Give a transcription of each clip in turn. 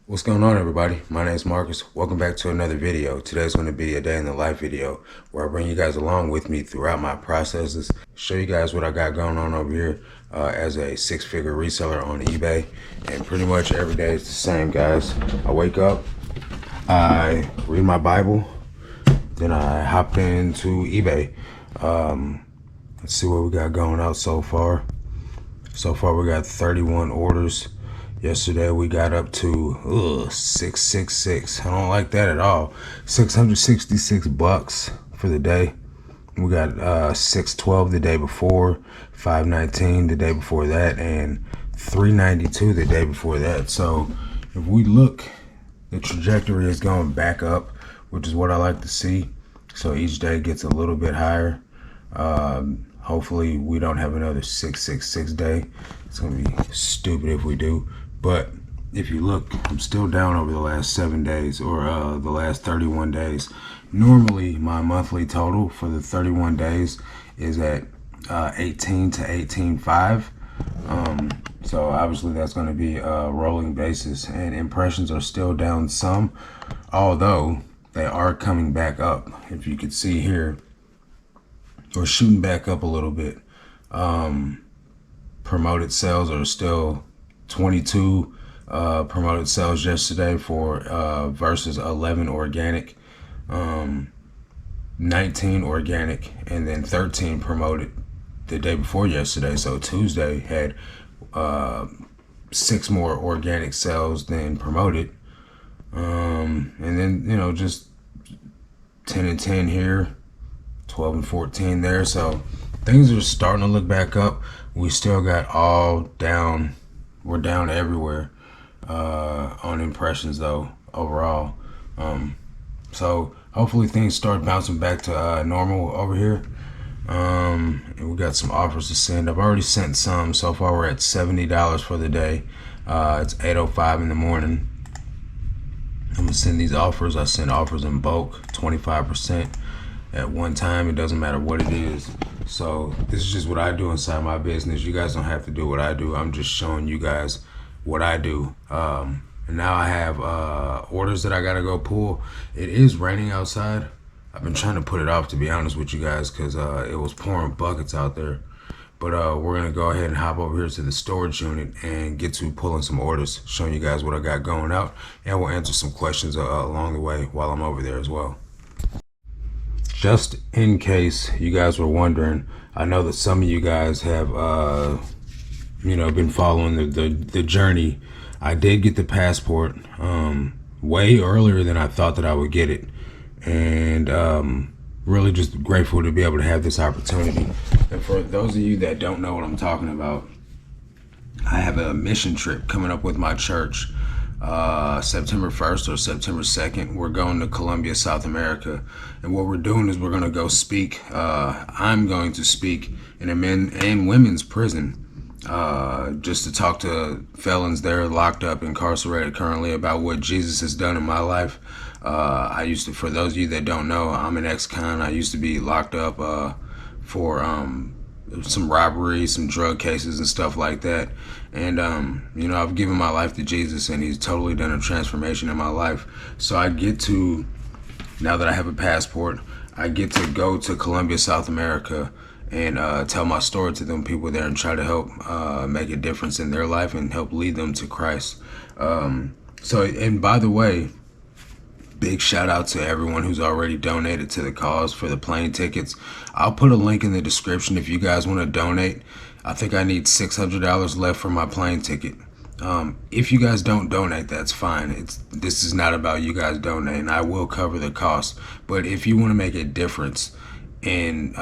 What's going on, everybody? My name is Marcus. Welcome back to another video. Today's going to be a day in the life video where I bring you guys along with me throughout my processes, show you guys what I got going on over here as a six-figure reseller on eBay. And pretty much every day is the same, guys. I wake up, I read my Bible, then I hop into eBay. Let's see what we got going out so far. So far we got 31 orders. Yesterday we got up to 666. I don't like that at all. 666 bucks for the day. We got 612 the day before, 519 the day before that, and 392 the day before that. So if we look, the trajectory is going back up, which is what I like to see. So each day gets a little bit higher. Hopefully we don't have another 666 day. It's gonna be stupid if we do. But if you look, I'm still down over the last 7 days, or the last 31 days. Normally my monthly total for the 31 days is at 18 to 18.5. So obviously that's going to be a rolling basis, and impressions are still down some, although they are coming back up. If you could see here, we're shooting back up a little bit. Promoted sales are still 22 promoted sales yesterday for versus 11 organic, 19 organic, and then 13 promoted the day before yesterday. So Tuesday had 6 more organic sales than promoted, and then, you know, just 10 and 10 here, 12 and 14 there. So things are starting to look back up. We still got all down. We're down everywhere on impressions though, overall. So hopefully things start bouncing back to normal over here. And we got some offers to send. I've already sent some. So far we're at $70 for the day. It's 8:05 in the morning. I'm gonna send these offers. I send offers in bulk, 25% at one time. It doesn't matter what it is. So this is just what I do inside my business. You guys don't have to do what I do. I'm just showing you guys what I do. And now I have orders that I gotta go pull. It is raining outside. I've been trying to put it off, to be honest with you guys, because it was pouring buckets out there. But we're gonna go ahead and hop over here to the storage unit and get to pulling some orders, showing you guys what I got going out, and we'll answer some questions along the way while I'm over there as well. Just in case you guys were wondering, I know that some of you guys have, been following the journey. I did get the passport way earlier than I thought that I would get it, and really just grateful to be able to have this opportunity. And for those of you that don't know what I'm talking about, I have a mission trip coming up with my church. September 1st or September 2nd, we're going to Colombia, South America, and what we're doing is we're going to go speak. I'm going to speak in a men and women's prison, just to talk to felons there locked up, incarcerated currently, about what Jesus has done in my life. For those of you that don't know, I'm an ex-con. I used to be locked up for some robbery, some drug cases and stuff like that. And I've given my life to Jesus, and he's totally done a transformation in my life. So I get to, now that I have a passport, I get to go to Colombia, South America, and tell my story to them people there, and try to help make a difference in their life and help lead them to Christ. And by the way, big shout out to everyone who's already donated to the cause for the plane tickets. I'll put a link in the description if you guys want to donate. I think I need $600 left for my plane ticket. If you guys don't donate, that's fine. This is not about you guys donating. I will cover the cost. But if you want to make a difference in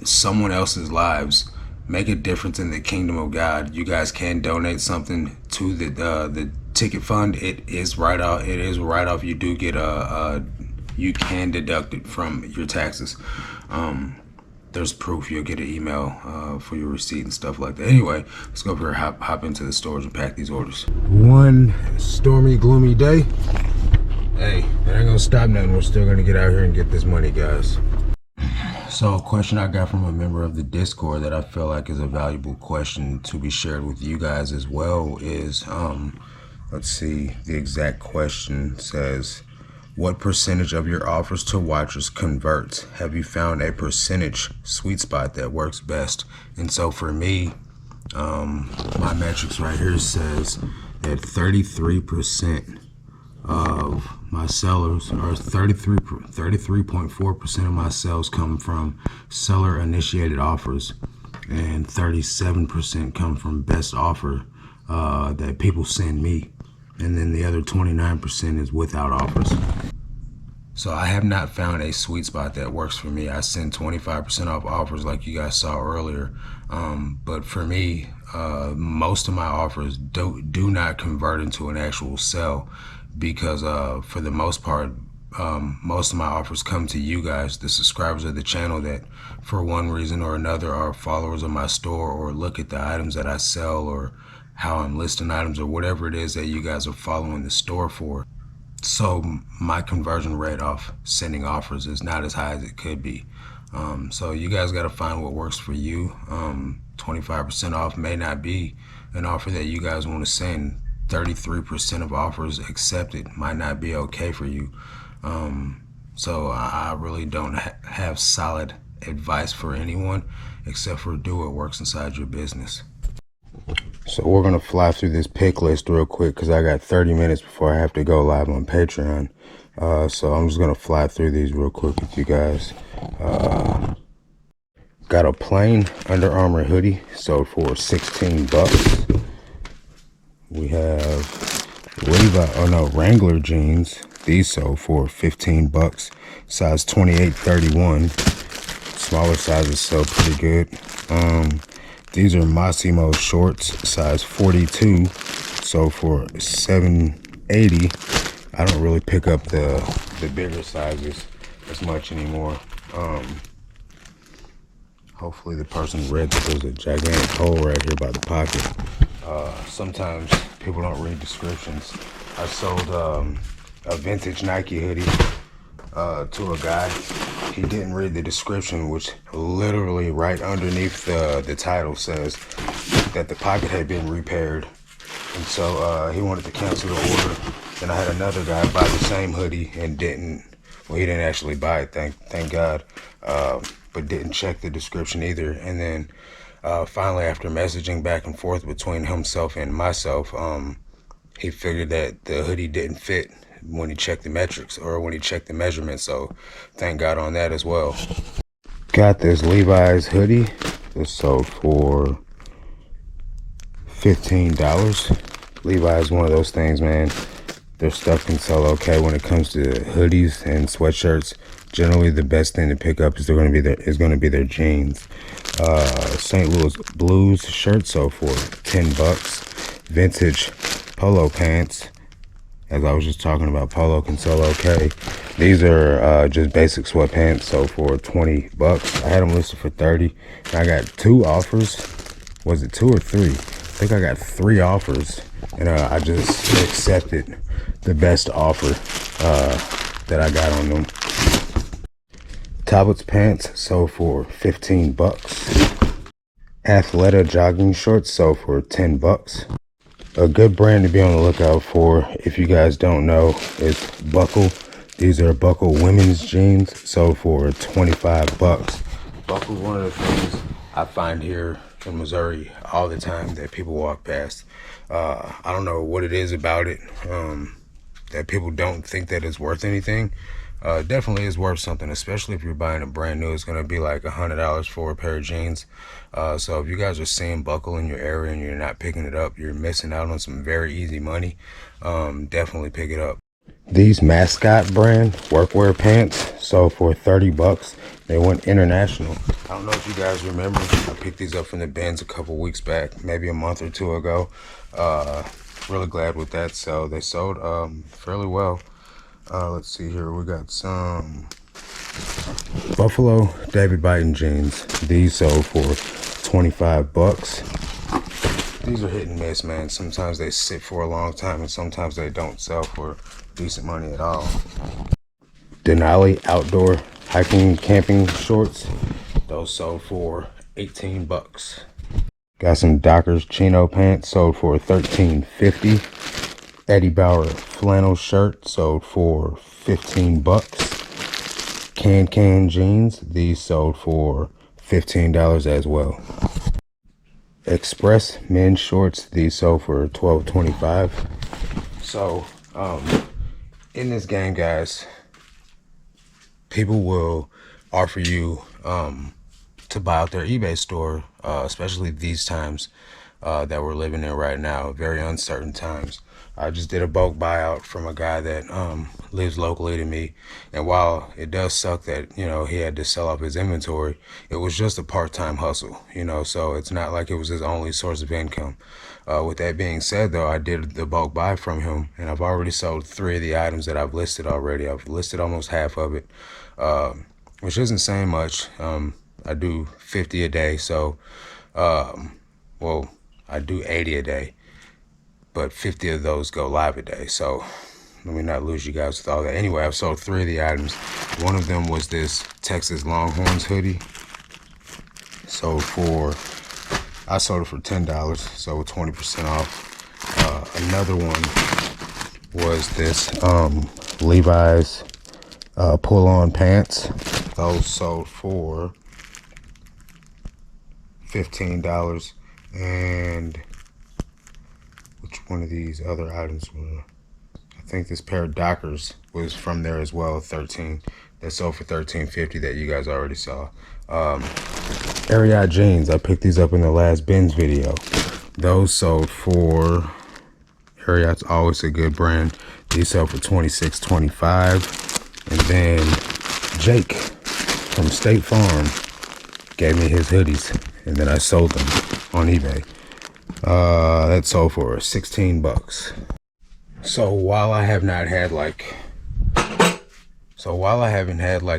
someone else's lives, make a difference in the kingdom of God, you guys can donate something to the ticket fund. It is right off. You do get you can deduct it from your taxes. There's proof. You'll get an email for your receipt and stuff like that. Anyway, let's go over here, hop into the storage and pack these orders. One stormy, gloomy day. Hey, that ain't gonna stop nothing. We're still gonna get out here and get this money, guys. So a question I got from a member of the Discord that I feel like is a valuable question to be shared with you guys as well is, let's see, the exact question says, what percentage of your offers to watchers converts? Have you found a percentage sweet spot that works best? And so for me, my metrics right here says that 33% of my sellers, or 33.4% of my sales come from seller initiated offers, and 37% come from best offer that people send me, and then the other 29% is without offers. So I have not found a sweet spot that works for me. I send 25% off offers like you guys saw earlier, but for me, most of my offers do not convert into an actual sale, because for the most part, most of my offers come to you guys, the subscribers of the channel, that for one reason or another are followers of my store, or look at the items that I sell, or how I'm listing items, or whatever it is that you guys are following the store for. So my conversion rate off sending offers is not as high as it could be. So you guys got to find what works for you. 25% off may not be an offer that you guys want to send. 33% of offers accepted might not be okay for you. So I really don't have solid advice for anyone, except for do what works inside your business. So we're going to fly through this pick list real quick, because I got 30 minutes before I have to go live on Patreon. So I'm just going to fly through these real quick with you guys. Got a plain Under Armour hoodie, sold for 16 bucks. We have Wrangler jeans. These sold for 15 bucks. Size 28-31. Smaller sizes sell pretty good. These are Massimo shorts, size 42, so for $7.80. I don't really pick up the bigger sizes as much anymore. Hopefully the person read that there's a gigantic hole right here by the pocket. Sometimes people don't read descriptions. I sold a vintage Nike hoodie to a guy. He didn't read the description, which literally right underneath the title says that the pocket had been repaired. And so he wanted to cancel the order. Then I had another guy buy the same hoodie and he didn't actually buy it, thank God, but didn't check the description either. And then finally, after messaging back and forth between himself and myself, he figured that the hoodie didn't fit when he checked the metrics, or when he checked the measurements. So thank God on that as well. Got this Levi's hoodie. This sold for $15. Levi's one of those things, man. Their stuff can sell okay when it comes to hoodies and sweatshirts. Generally, the best thing to pick up is going to be their jeans. St. Louis Blues shirt sold for 10 bucks. Vintage polo pants. As I was just talking about, polo can sell okay. These are just basic sweatpants, so for 20 bucks. I had them listed for 30. And I got 2 offers. Was it 2 or 3? I think I got 3 offers, and I just accepted the best offer that I got on them. Talbot's pants sold for 15 bucks. Athleta jogging shorts sold for 10 bucks. A good brand to be on the lookout for, if you guys don't know, is Buckle. These are Buckle women's jeans, sold for 25 bucks. Buckle's one of the things I find here in Missouri all the time that people walk past. I don't know what it is about it, that people don't think that it's worth anything. Definitely is worth something, especially if you're buying a brand new. It's going to be like $100 for a pair of jeans. So if you guys are seeing Buckle in your area and you're not picking it up, you're missing out on some very easy money. Definitely pick it up. These Mascot brand workwear pants sold for 30 bucks. They went international. I don't know if you guys remember, I picked these up from the bins a couple weeks back, maybe a month or 2 ago. Really glad with that. So they sold fairly well. Let's see here. We got some Buffalo David Biden jeans. These sold for 25 bucks. These are hit and miss, man. Sometimes they sit for a long time, and sometimes they don't sell for decent money at all. Denali outdoor hiking camping shorts. Those sold for 18 bucks. Got some Dockers chino pants, sold for $13.50. Eddie Bauer flannel shirt sold for 15 bucks. Can jeans, these sold for $15 as well. Express men's shorts, these sold for $12.25. So in this game, guys, people will offer you to buy out their eBay store, especially these times that we're living in right now, very uncertain times. I just did a bulk buyout from a guy that lives locally to me, and while it does suck that, you know, he had to sell off his inventory, it was just a part-time hustle, you know, so it's not like it was his only source of income. With that being said, though, I did the bulk buy from him, and I've already sold 3 of the items that I've listed already. I've listed almost half of it, which isn't saying much. I do 50 a day, so well, I do 80 a day, but 50 of those go live a day. So let me not lose you guys with all that. Anyway, I've sold 3 of the items. One of them was this Texas Longhorns hoodie. I sold it for $10, so 20% off. Another one was this Levi's pull-on pants. Those sold for $15. And which one of these other items were? I think this pair of Dockers was from there as well, 13. That sold for $13.50 that you guys already saw. Ariat jeans, I picked these up in the last Ben's video. Those sold for, Ariat's always a good brand. These sold for $26.25. And then Jake from State Farm gave me his hoodies, and then I sold them on eBay. That sold for 16 bucks. So while I haven't had like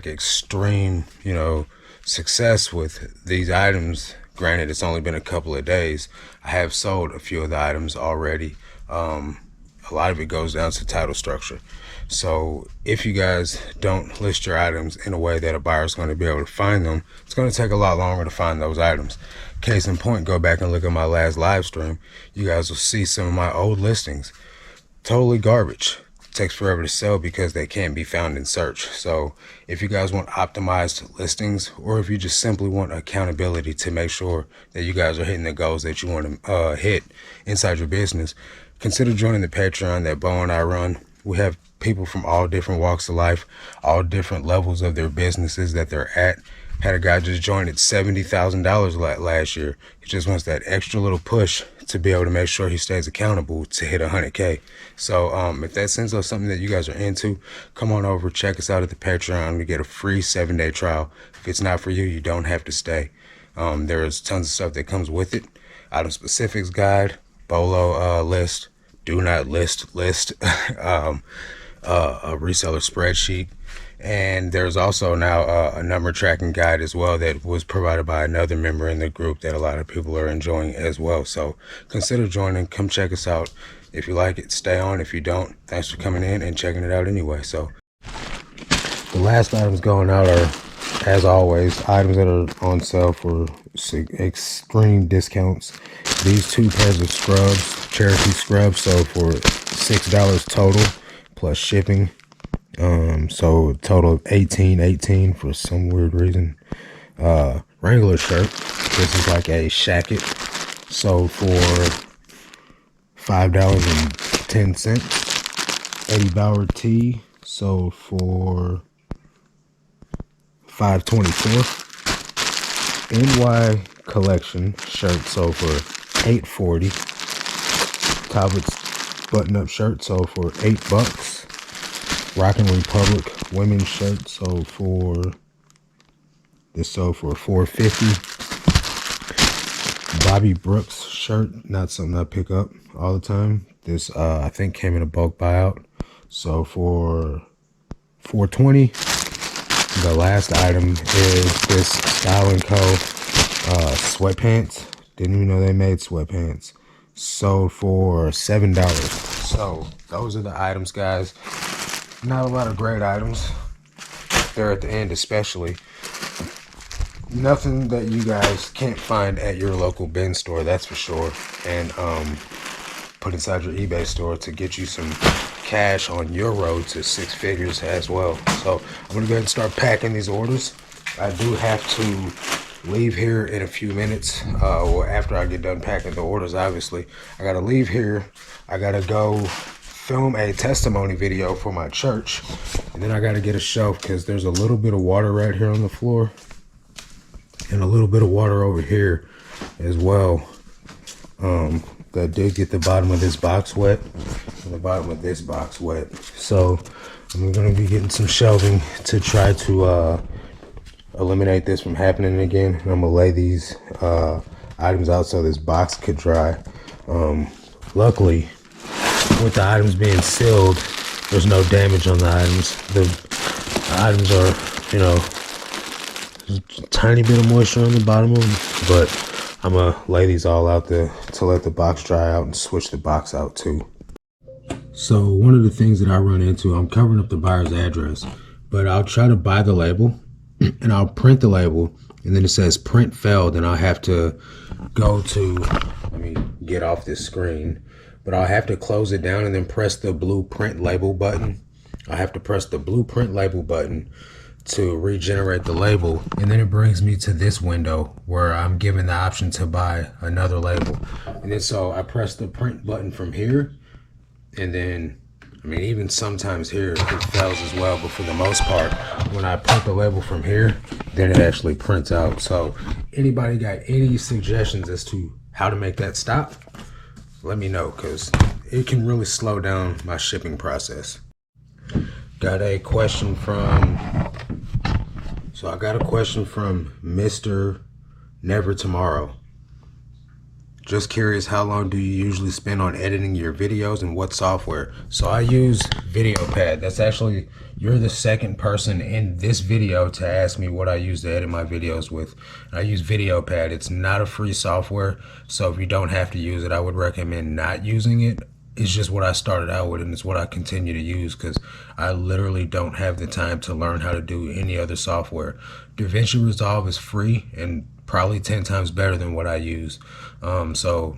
extreme, you know, success with these items, granted it's only been a couple of days, I have sold a few of the items already. A lot of it goes down to title structure. So if you guys don't list your items in a way that a buyer is going to be able to find them, it's going to take a lot longer to find those items. Case in point, go back and look at my last live stream. You guys will see some of my old listings. Totally garbage. It takes forever to sell because they can't be found in search. So if you guys want optimized listings, or if you just simply want accountability to make sure that you guys are hitting the goals that you want to hit inside your business, consider joining the Patreon that Bo and I run. We have people from all different walks of life, all different levels of their businesses that they're at. Had a guy just join at $70,000 last year. He just wants that extra little push to be able to make sure he stays accountable to hit 100K. So if that seems like something that you guys are into, come on over, check us out at the Patreon. We get a free 7-day trial. If it's not for you, you don't have to stay. There is tons of stuff that comes with it. Item specifics guide, BOLO list, do not list, a reseller spreadsheet. And there's also now a number tracking guide as well that was provided by another member in the group that a lot of people are enjoying as well. So consider joining. Come check us out. If you like it, stay on. If you don't, thanks for coming in and checking it out anyway. So the last items going out are, as always, items that are on sale for extreme discounts. These 2 pairs of scrubs, Cherokee scrubs, sold for $6 total plus shipping. So a total of $18 for some weird reason. Regular shirt, this is like a shacket, sold for $5.10. Eddie Bauer tee sold for $5.24. NY collection shirt sold for $8.40. Talbot's button-up shirt sold for $8. Rockin' Republic women's shirt sold for $4.50. Bobby Brooks shirt, not something I pick up all the time. This I think came in a bulk buyout, so for $4.20. The last item is this Style & Co. sweatpants. Didn't even know they made sweatpants. Sold for $7. So those are the items, guys. Not a lot of great items there at the end, especially. Nothing that you guys can't find at your local bin store, that's for sure. And put inside your eBay store to get you some cash on your road to 6 figures as well. So I'm gonna go ahead and start packing these orders. I do have to leave here in a few minutes, or after I get done packing the orders. Obviously I gotta leave here. I gotta go film a testimony video for my church, and then I gotta get a shelf because there's a little bit of water right here on the floor and a little bit of water over here as well. That did get the bottom of this box wet and the bottom of this box wet. So I'm gonna be getting some shelving to try to eliminate this from happening again. And I'm gonna lay these items out so this box could dry. Luckily, with the items being sealed, there's no damage on the items. The items are, you know, there's a tiny bit of moisture on the bottom of them, but I'm gonna lay these all out there to let the box dry out and switch the box out too. So one of the things that I run into, I'm covering up the buyer's address, but I'll try to buy the label and I'll print the label, and then it says print failed, and I'll have to go to, let me get off this screen, but I'll have to close it down and then press the blue print label button. I have to press the blue print label button to regenerate the label, and then it brings me to this window where I'm given the option to buy another label. And then so I press the print button from here, and then I mean, even sometimes here it fails as well, but for the most part, when I print the label from here, then it actually prints out. So anybody got any suggestions as to how to make that stop, let me know, because it can really slow down my shipping process. Got a question from, so I got a question from Mr. Never Tomorrow. Just curious, how long do you usually spend on editing your videos and what software? So I use VideoPad. That's actually, you're the second person in this video to ask me what I use to edit my videos with. I use VideoPad. It's not a free software, so if you don't have to use it, I would recommend not using it. It's just what I started out with, and it's what I continue to use because I literally don't have the time to learn how to do any other software. DaVinci Resolve is free and probably 10 times better than what I use. So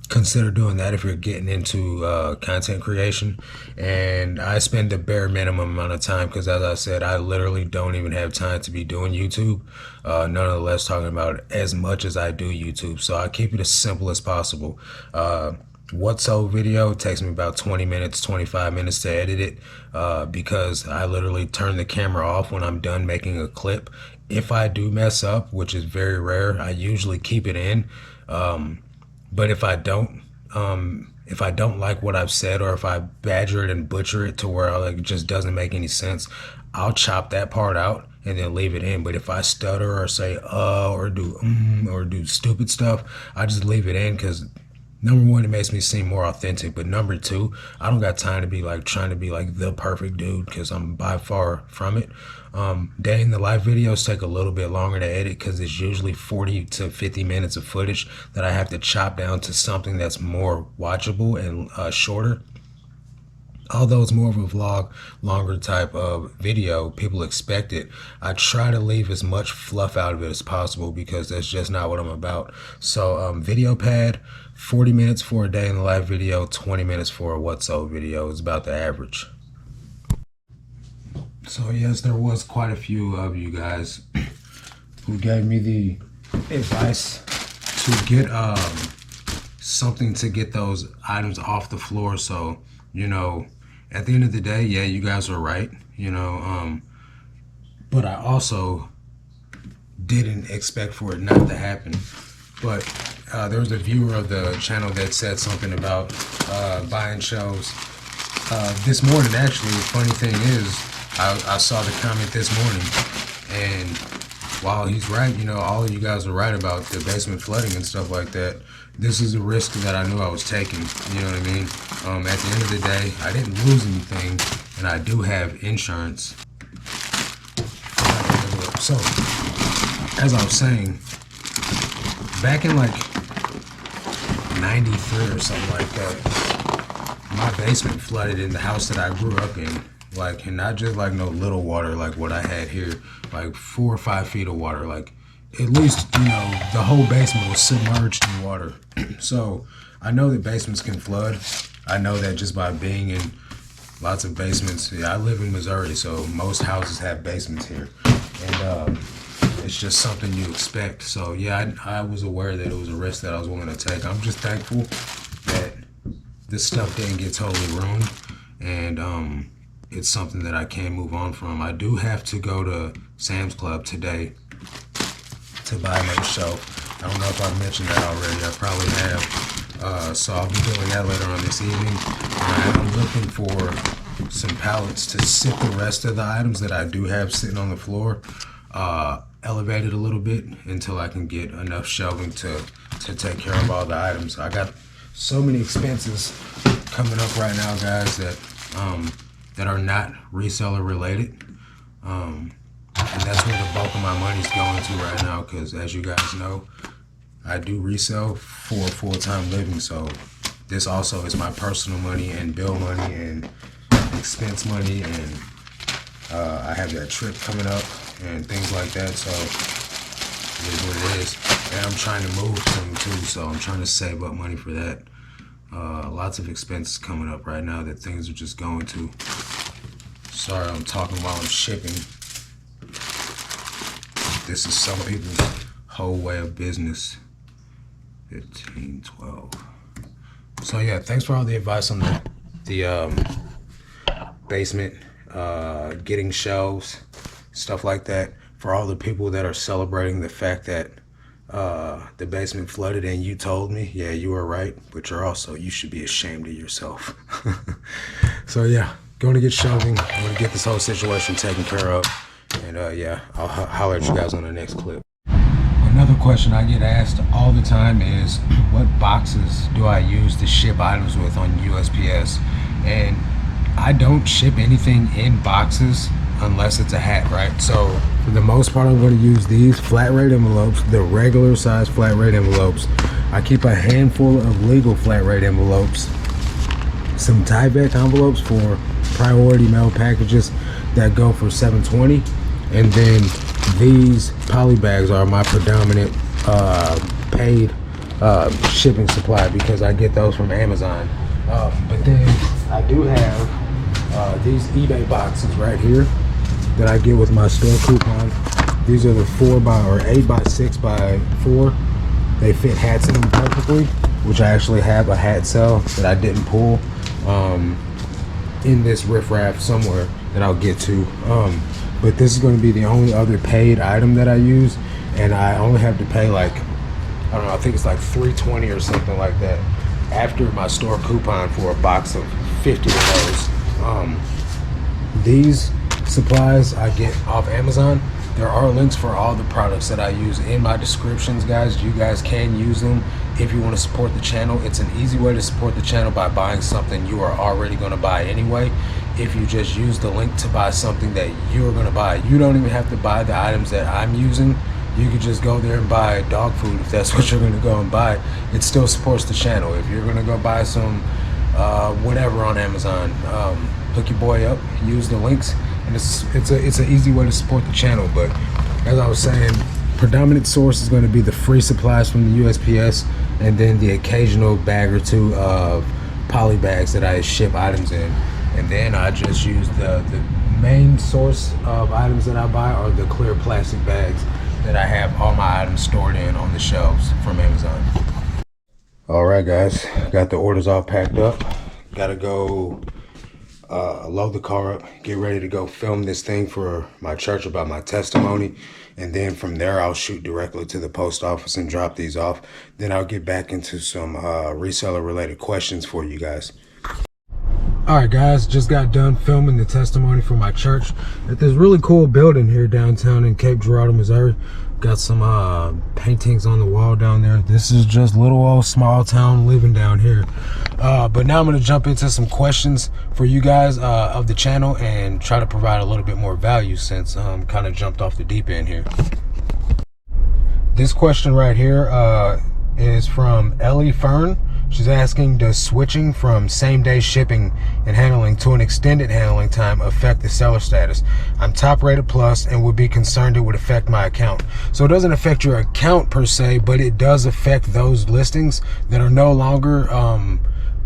consider doing that if you're getting into content creation. And I spend the bare minimum amount of time because, as I said, I literally don't even have time to be doing YouTube. Nonetheless, talking about as much as I do YouTube. So I keep it as simple as possible. What's so video takes me about 20 minutes, 25 minutes to edit it because I literally turn the camera off when I'm done making a clip. If I do mess up, which is very rare, I usually keep it in. But if I don't like what I've said, or if I badger it and butcher it to where it just doesn't make any sense, I'll chop that part out and then leave it in. But if I stutter or say or do stupid stuff, I just leave it in because, number one, it makes me seem more authentic, but number two, I don't got time to be like trying to be like the perfect dude because I'm by far from it. Day in the life videos take a little bit longer to edit because it's usually 40 to 50 minutes of footage that I have to chop down to something that's more watchable and shorter. Although it's more of a vlog, longer type of video, people expect it. I try to leave as much fluff out of it as possible because that's just not what I'm about. So VideoPad, 40 minutes for a day in the life video, 20 minutes for a what's so video is about the average. So yes, there was quite a few of you guys who gave me the advice to get something to get those items off the floor. So, you know, at the end of the day, yeah, you guys are right, you know, but I also didn't expect for it not to happen. But there was a viewer of the channel that said something about buying shelves this morning. Actually, the funny thing is, I saw the comment this morning, and while he's right, you know, all of you guys are right about the basement flooding and stuff like that. This is a risk that I knew I was taking, you know what I mean? At the end of the day, I didn't lose anything, and I do have insurance. So, as I was saying, back in like 93 or something like that, my basement flooded in the house that I grew up in. Like, and not just like no little water like what I had here, like 4 or 5 feet of water. Like, at least, you know, the whole basement was submerged in water. So I know that basements can flood. I know that just by being in lots of basements. Yeah, I live in Missouri, so most houses have basements here. And it's just something you expect. So yeah, I was aware that it was a risk that I was willing to take. I'm just thankful that this stuff didn't get totally ruined. And it's something that I can move on from. I do have to go to Sam's Club today to buy another shelf. I don't know if I've mentioned that already. I probably have. So I'll be doing that later on this evening. And I'm looking for some pallets to sit the rest of the items that I do have sitting on the floor, elevated a little bit until I can get enough shelving to take care of all the items. I got so many expenses coming up right now, guys, that are not reseller related. And that's where the bulk of my money is going to right now, because as you guys know, I do resell for full-time living. So this also is my personal money and bill money and expense money, and I have that trip coming up and things like that. So it is what it is. And I'm trying to move soon too, so I'm trying to save up money for that. Lots of expenses coming up right now that things are just going to. Sorry, I'm talking while I'm shipping. This is some people's whole way of business. 15, 12. So yeah, thanks for all the advice on the basement, getting shelves, stuff like that. For all the people that are celebrating the fact that the basement flooded and you told me, yeah, you were right, but you should be ashamed of yourself. So yeah, going to get shelving. I'm going to get this whole situation taken care of. And yeah, I'll holler at you guys on the next clip. Another question I get asked all the time is, what boxes do I use to ship items with on USPS? And I don't ship anything in boxes unless it's a hat, right? So for the most part, I'm going to use these flat rate envelopes, the regular size flat rate envelopes. I keep a handful of legal flat rate envelopes, some Tyvek envelopes for priority mail packages that go for $7.20, and then these poly bags are my predominant paid shipping supply because I get those from Amazon. But then I do have these eBay boxes right here that I get with my store coupon. These are the 8x6x4. They fit hats in them perfectly, which I actually have a hat cell that I didn't pull in this riffraff somewhere that I'll get to. But this is going to be the only other paid item that I use, and I only have to pay like, I don't know, I think it's like $3.20 or something like that after my store coupon for a box of 50 of those. These supplies I get off Amazon. There are links for all the products that I use in my descriptions, guys. You guys can use them if you want to support the channel. It's an easy way to support the channel by buying something you are already going to buy anyway. If you just use the link to buy something that you're going to buy, you don't even have to buy the items that I'm using. You could just go there and buy dog food if that's what you're going to go and buy. It still supports the channel. If you're going to go buy some whatever on Amazon, hook your boy up, use the links, and it's an easy way to support the channel. But as I was saying, predominant source is going to be the free supplies from the USPS, and then the occasional bag or two of poly bags that I ship items in. And then I just use the main source of items that I buy are the clear plastic bags that I have all my items stored in on the shelves from Amazon. All right, guys, got the orders all packed up. Gotta go load the car up, get ready to go film this thing for my church about my testimony. And then from there, I'll shoot directly to the post office and drop these off. Then I'll get back into some reseller related questions for you guys. All right, guys, just got done filming the testimony for my church at this really cool building here downtown in Cape Girardeau, Missouri. Got some paintings on the wall down there. This is just little old small town living down here. But now I'm going to jump into some questions for you guys of the channel and try to provide a little bit more value since kind of jumped off the deep end here. This question right here is from Ellie Fern. She's asking, does switching from same-day shipping and handling to an extended handling time affect the seller status? I'm top rated plus and would be concerned it would affect my account. So it doesn't affect your account per se, but it does affect those listings that are no longer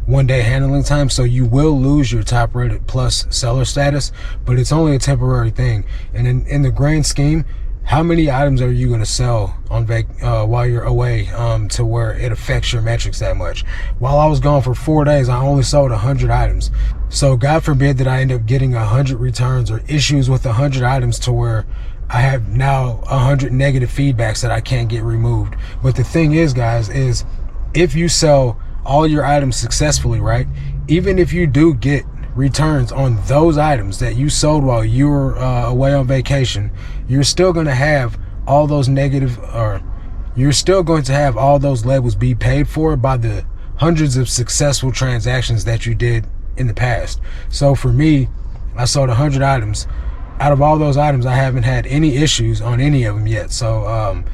one-day handling time. So you will lose your top rated plus seller status, but it's only a temporary thing. And in the grand scheme, how many items are you going to sell on while you're away to where it affects your metrics that much? While I was gone for 4 days, I only sold 100 items. So God forbid that I end up getting 100 returns or issues with 100 items to where I have now 100 negative feedbacks that I can't get removed. But the thing is, guys, is if you sell all your items successfully, right, even if you do get returns on those items that you sold while you were away on vacation, you're still going to have all those negative, or you're still going to have all those labels be paid for by the hundreds of successful transactions that you did in the past. So for me, I sold 100 items. Out of all those items, I haven't had any issues on any of them yet. So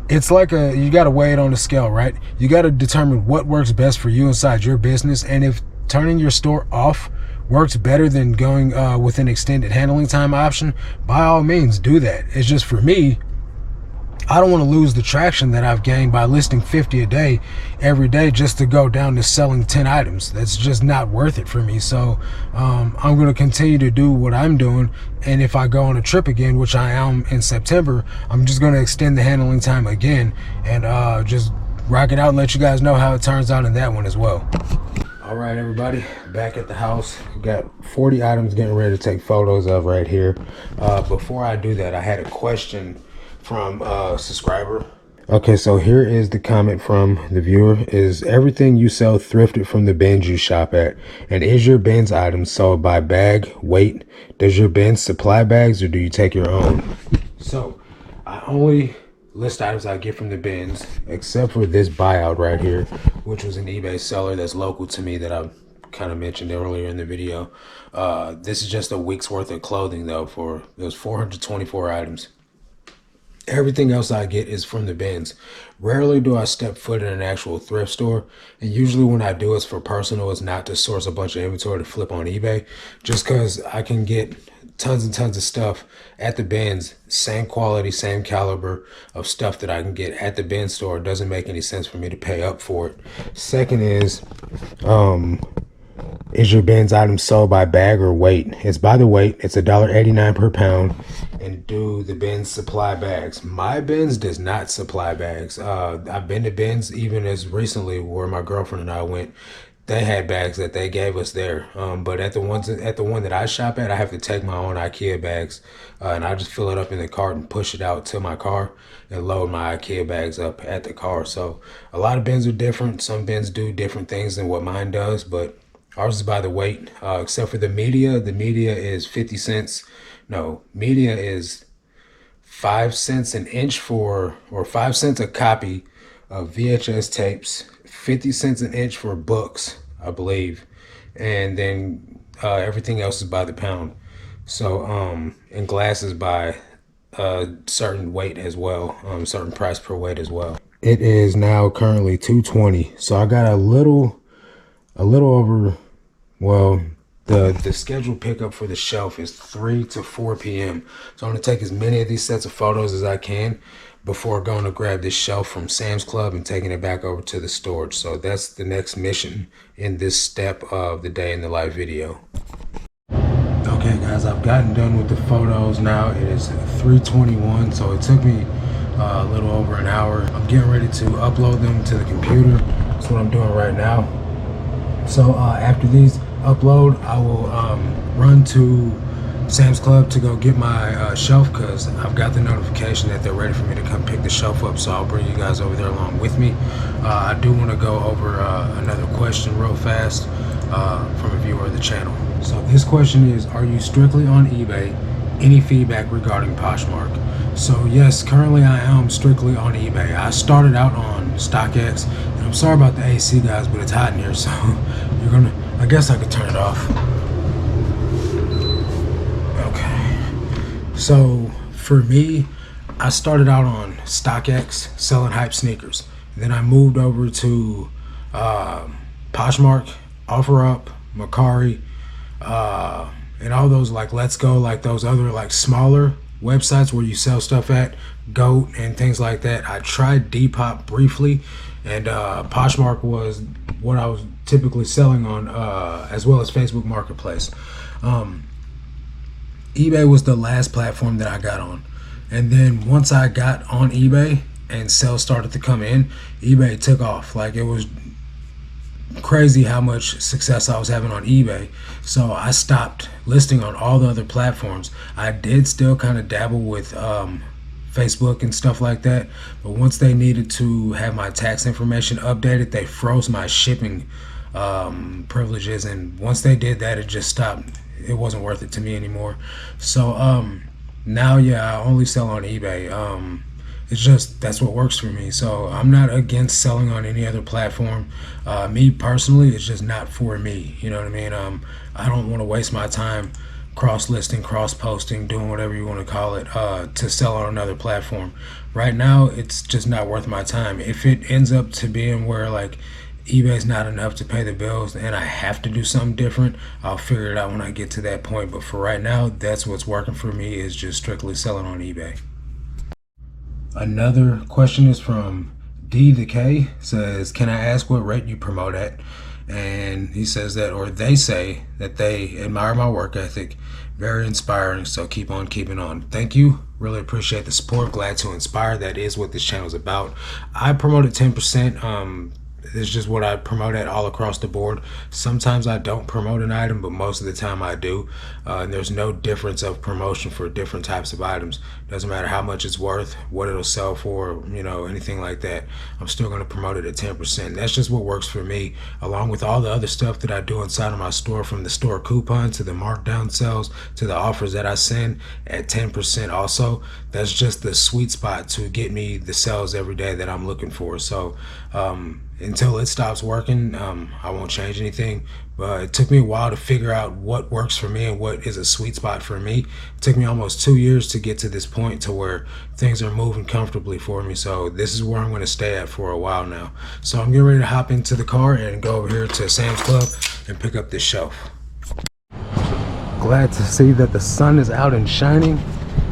it's like you got to weigh it on the scale, right? You got to determine what works best for you inside your business. And if turning your store off works better than going with an extended handling time option, by all means do that. It's just, for me, I don't want to lose the traction that I've gained by listing 50 a day every day just to go down to selling 10 items. That's just not worth it for me. So I'm going to continue to do what I'm doing, and if I go on a trip again, which I am in September, I'm just going to extend the handling time again and just rock it out and let you guys know how it turns out in that one as well. All right, everybody, back at the house. Got 40 items getting ready to take photos of right here. Before I do that, I had a question from a subscriber. Okay, so here is the comment from the viewer. Is everything you sell thrifted from the bins you shop at? And is your bins items sold by bag, weight? Does your bins supply bags, or do you take your own? So I only list items I get from the bins, except for this buyout right here, which was an eBay seller that's local to me that I kind of mentioned earlier in the video. This is just a week's worth of clothing though. It was 424 items. Everything else I get is from the bins. Rarely do I step foot in an actual thrift store, and usually when I do, it's for personal. It's not to source a bunch of inventory to flip on eBay, just because I can get tons and tons of stuff at the bins, same quality, same caliber of stuff that I can get at the bin store. It doesn't make any sense for me to pay up for it. Second is your bins item sold by bag or weight? It's by the weight. It's $1.89 per pound. And do the bins supply bags? My bins does not supply bags. I've been to bins even as recently where my girlfriend and I went. They had bags that they gave us there, but at the one that I shop at, I have to take my own IKEA bags, and I just fill it up in the cart and push it out to my car and load my IKEA bags up at the car. So a lot of bins are different. Some bins do different things than what mine does, but ours is by the weight, except for the media. The media is 50 cents. No, media is 5 cents an inch or 5 cents a copy of VHS tapes, 50 cents an inch for books, I believe, and then everything else is by the pound. So and glasses by certain weight as well, certain price per weight as well. It is now currently 2:20, so I got a little over, well, the scheduled pickup for the shelf is 3 to 4 p.m. So I'm going to take as many of these sets of photos as I can before going to grab this shelf from Sam's Club and taking it back over to the storage. So that's the next mission in this step of the day in the life video. Okay guys, I've gotten done with the photos now. It is 3:21, so it took me a little over an hour. I'm getting ready to upload them to the computer. That's what I'm doing right now. So after these upload, I will run to Sam's Club to go get my shelf, because I've got the notification that they're ready for me to come pick the shelf up, so I'll bring you guys over there along with me. I do want to go over another question real fast from a viewer of the channel. So this question is, are you strictly on eBay? Any feedback regarding Poshmark? So yes, currently I am strictly on eBay. I started out on StockX, and I'm sorry about the AC guys, but it's hot in here, so I guess I could turn it off. Okay. So for me, I started out on StockX selling hype sneakers. Then I moved over to Poshmark, OfferUp, Mercari, and all those like Let's Go, like those other like smaller websites where you sell stuff at, Goat and things like that. I tried Depop briefly, and Poshmark was what I was typically selling on, as well as Facebook Marketplace. eBay was the last platform that I got on, and then once I got on eBay and sales started to come in, eBay took off. Like, it was crazy how much success I was having on eBay. So I stopped listing on all the other platforms. I did still kind of dabble with Facebook and stuff like that, but once they needed to have my tax information updated, they froze my shipping privileges, and once they did that, it just stopped. It wasn't worth it to me anymore. So now, yeah, I only sell on eBay. It's just, that's what works for me. So I'm not against selling on any other platform. Me personally, it's just not for me. You know what I mean? I don't want to waste my time cross-listing, cross-posting, doing whatever you want to call it, to sell on another platform. Right now, it's just not worth my time. If it ends up to being where like eBay's not enough to pay the bills and I have to do something different, I'll figure it out when I get to that point. But for right now, that's what's working for me, is just strictly selling on eBay. Another question is from D the K. Says, can I ask what rate you promote at? And he says that, or they say that they admire my work ethic, very inspiring, so keep on keeping on. Thank you, really appreciate the support, glad to inspire. That is what this channel is about. I promote at 10%. It's just what I promote at all across the board. Sometimes I don't promote an item, but most of the time I do. And there's no difference of promotion for different types of items. Doesn't matter how much it's worth, what it'll sell for, you know, anything like that. I'm still going to promote it at 10%. That's just what works for me, along with all the other stuff that I do inside of my store, from the store coupon to the markdown sales to the offers that I send at 10% also. That's just the sweet spot to get me the sales every day that I'm looking for. So until it stops working, I won't change anything. But it took me a while to figure out what works for me and what is a sweet spot for me. It took me almost 2 years to get to this point to where things are moving comfortably for me. So this is where I'm going to stay at for a while now. So I'm getting ready to hop into the car and go over here to Sam's Club and pick up this shelf. Glad to see that the sun is out and shining.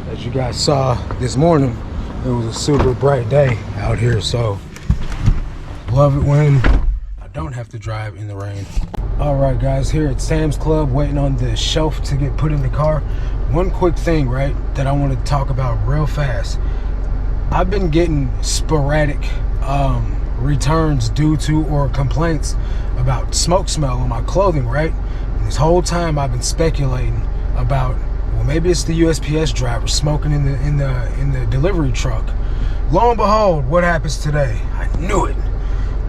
As you guys saw this morning, it was a super bright day out here. So love it when I don't have to drive in the rain. All right, guys, here at Sam's Club, waiting on the shelf to get put in the car. One quick thing, right, that I want to talk about real fast. I've been getting sporadic returns due to, or complaints about smoke smell on my clothing, right? And this whole time I've been speculating about, well, maybe it's the USPS driver smoking in the delivery truck. Lo and behold, what happens today? I knew it.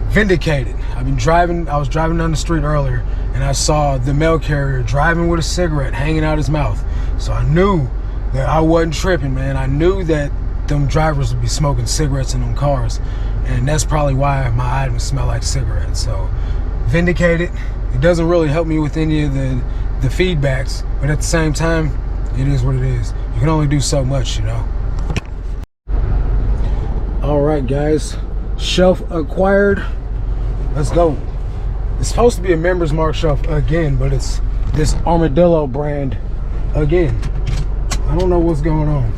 Vindicated. I was driving down the street earlier and I saw the mail carrier driving with a cigarette hanging out his mouth. So I knew that I wasn't tripping, man. I knew that them drivers would be smoking cigarettes in them cars, and that's probably why my items smell like cigarettes. So vindicated. It doesn't really help me with any of the feedbacks, but at the same time, it is what it is. You can only do so much, you know. All right, guys, shelf acquired. Let's go. It's supposed to be a Members Mark shelf again, but it's this Armadillo brand again. I don't know what's going on.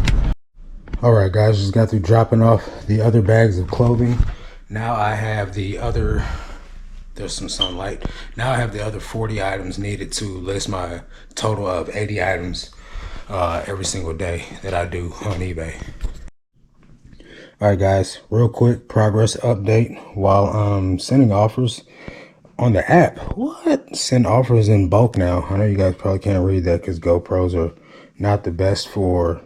All right, guys, just got through dropping off the other bags of clothing. Now I have the other, there's some sunlight. Now I have the other 40 items needed to list my total of 80 items every single day that I do on eBay. All right, guys, real quick progress update while sending offers on the app. What? Send offers in bulk now. I know you guys probably can't read that because GoPros are not the best for,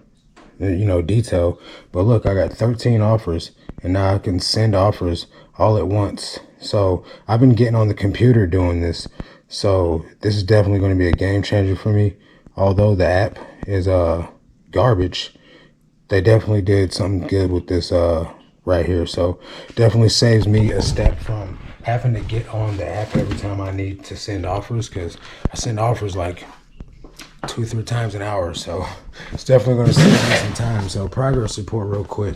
you know, detail. But look, I got 13 offers and now I can send offers all at once. So I've been getting on the computer doing this. So this is definitely going to be a game changer for me. Although the app is garbage, they definitely did something good with this right here. So definitely saves me a step from having to get on the app every time I need to send offers, because I send offers like 2-3 times an hour. So it's definitely going to save me some time. So progress report real quick.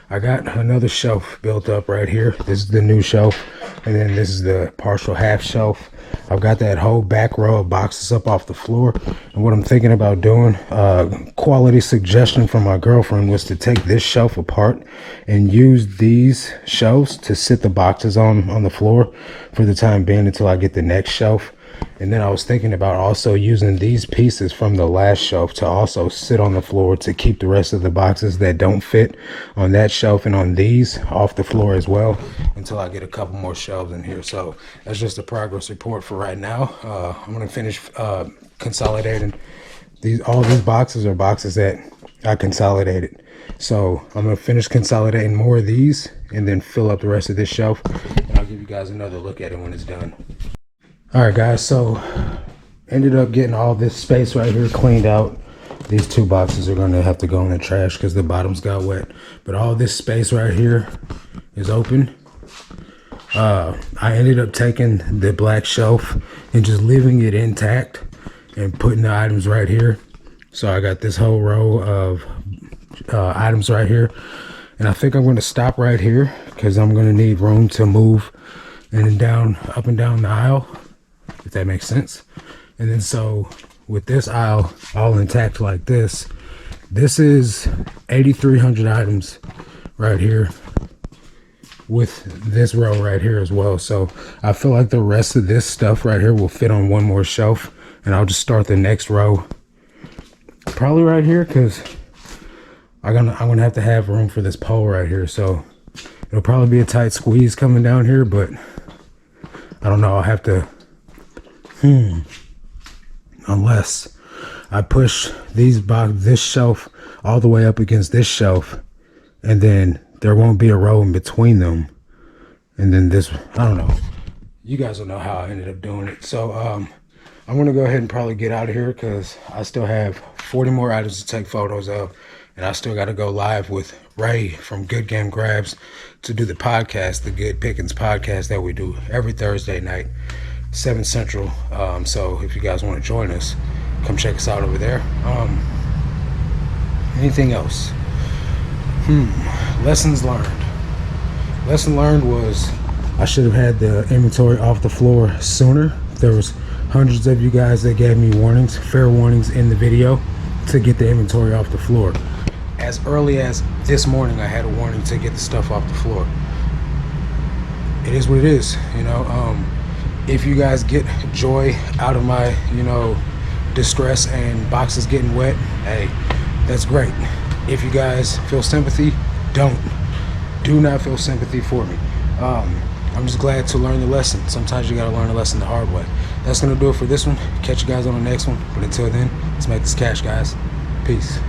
I got another shelf built up right here. This is the new shelf. And then this is the partial half shelf. I've got that whole back row of boxes up off the floor. And what I'm thinking about doing, quality suggestion from my girlfriend, was to take this shelf apart and use these shelves to sit the boxes on the floor for the time being until I get the next shelf. And then I was thinking about also using these pieces from the last shelf to also sit on the floor to keep the rest of the boxes that don't fit on that shelf and on these off the floor as well until I get a couple more shelves in here. So that's just a progress report for right now. I'm going to finish consolidating these. All these boxes are boxes that I consolidated. So I'm going to finish consolidating more of these and then fill up the rest of this shelf. And I'll give you guys another look at it when it's done. All right, guys, so ended up getting all this space right here cleaned out. These two boxes are going to have to go in the trash because the bottoms got wet. But all this space right here is open. I ended up taking the black shelf and just leaving it intact and putting the items right here. So I got this whole row of items right here. And I think I'm going to stop right here because I'm going to need room to move up and down the aisle, if that makes sense. And then so with this aisle all intact like this is 8,300 items right here with this row right here as well. So I feel like the rest of this stuff right here will fit on one more shelf, and I'll just start the next row probably right here because I'm gonna have to have room for this pole right here. So it'll probably be a tight squeeze coming down here, but I don't know. I'll have to unless I push this shelf all the way up against this shelf, and then there won't be a row in between them. And then this, I don't know. You guys will know how I ended up doing it. So I'm gonna go ahead and probably get out of here because I still have 40 more items to take photos of, and I still got to go live with Ray from Good Game Grabs to do the podcast, the Good Pickings podcast that we do every Thursday night, 7 Central. So if you guys want to join us, come check us out over there. Anything else? Lessons learned. Lesson learned was I should have had the inventory off the floor sooner. There was hundreds of you guys that gave me warnings, fair warnings in the video to get the inventory off the floor. As early as this morning, I had a warning to get the stuff off the floor. It is what it is, you know. If you guys get joy out of my, distress and boxes getting wet, hey, that's great. If you guys feel sympathy, do not feel sympathy for me. I'm just glad to learn the lesson. Sometimes you gotta learn a lesson the hard way. That's gonna do it for this one. Catch you guys on the next one. But until then, let's make this cash, guys. Peace.